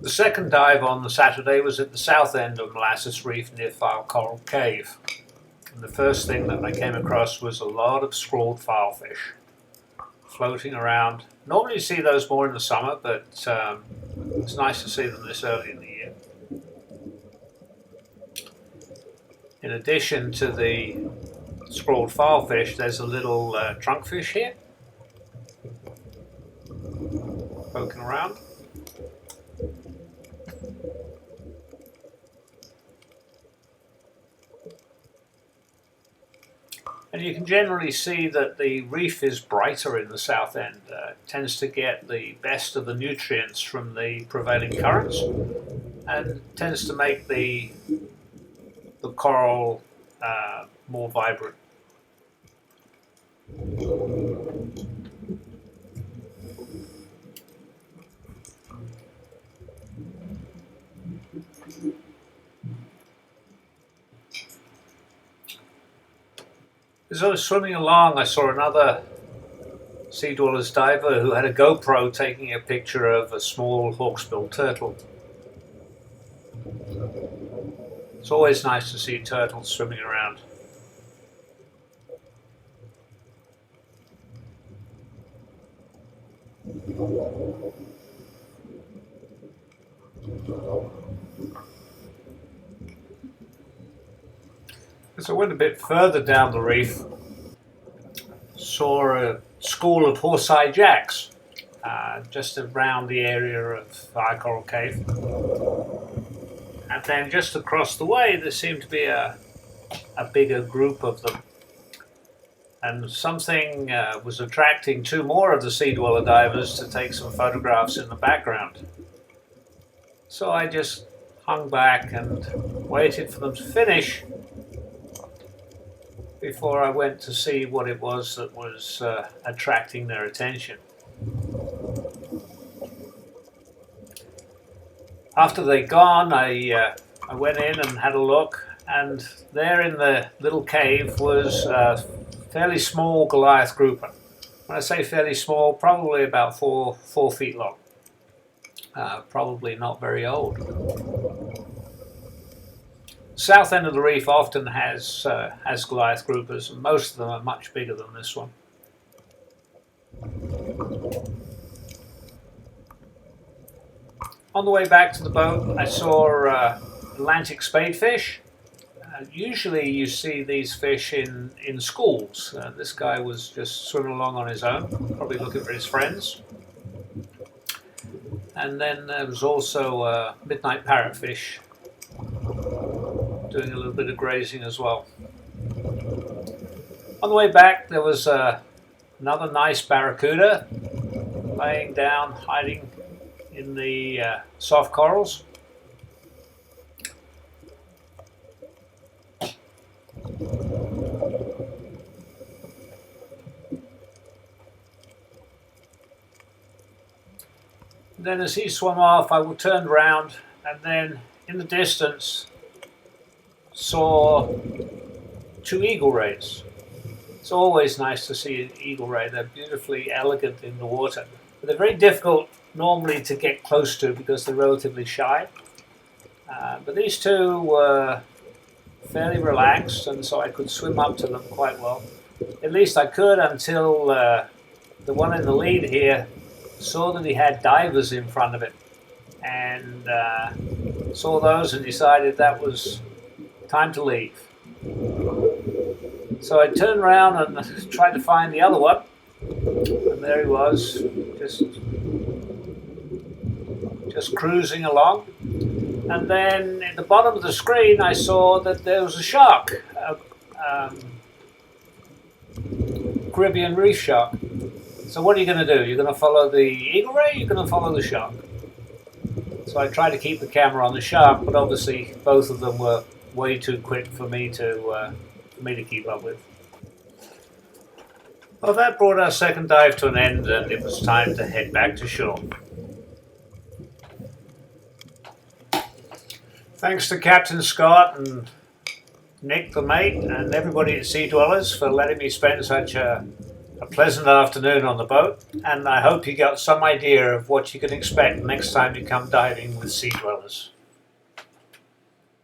The second dive on the Saturday was at the south end of Molasses Reef near Coral Cave. And the first thing that I came across was a lot of scrawled filefish floating around. Normally you see those more in the summer, but it's nice to see them this early in the year. In addition to the scrawled filefish, there's a little trunkfish here poking around. And you can generally see that the reef is brighter in the south end. It tends to get the best of the nutrients from the prevailing currents and tends to make the coral more vibrant. As I was swimming along, I saw another sea dwellers diver who had a GoPro taking a picture of a small hawksbill turtle. It's always nice to see turtles swimming around. As I went a bit further down the reef, saw a school of horse-eye jacks just around the area of Coral Cave. And then just across the way there seemed to be a bigger group of them. And something was attracting two more of the sea dweller divers to take some photographs in the background. So I just hung back and waited for them to finish before I went to see what it was that was attracting their attention. After they'd gone, I went in and had a look, and there in the little cave was a fairly small Goliath grouper. When I say fairly small, probably about 4 feet long. Probably not very old. South end of the reef often has Goliath groupers, and most of them are much bigger than this one. On the way back to the boat, I saw Atlantic spadefish. Usually you see these fish in schools. This guy was just swimming along on his own, probably looking for his friends. And then there was also midnight parrotfish doing a little bit of grazing as well. On the way back there was another nice barracuda laying down, hiding in the soft corals. Then as he swam off, I turned around and then in the distance saw 2 eagle rays. It's always nice to see an eagle ray. They're beautifully elegant in the water. But they're very difficult normally to get close to because they're relatively shy. But these two were fairly relaxed, and so I could swim up to them quite well. At least I could until the one in the lead here saw that he had divers in front of it, and saw those and decided that was time to leave. So I turned around and tried to find the other one, and there he was, just cruising along. And then at the bottom of the screen I saw that there was a shark, a Caribbean reef shark. So what are you going to do? You're going to follow the eagle ray, you're going to follow the shark. So I tried to keep the camera on the shark, but obviously both of them were way too quick for me to keep up with. Well, that brought our second dive to an end, and it was time to head back to shore. Thanks to Captain Scott and Nick the mate and everybody at Sea Dwellers for letting me spend such a a pleasant afternoon on the boat, and I hope you got some idea of what you can expect next time you come diving with sea dwellers.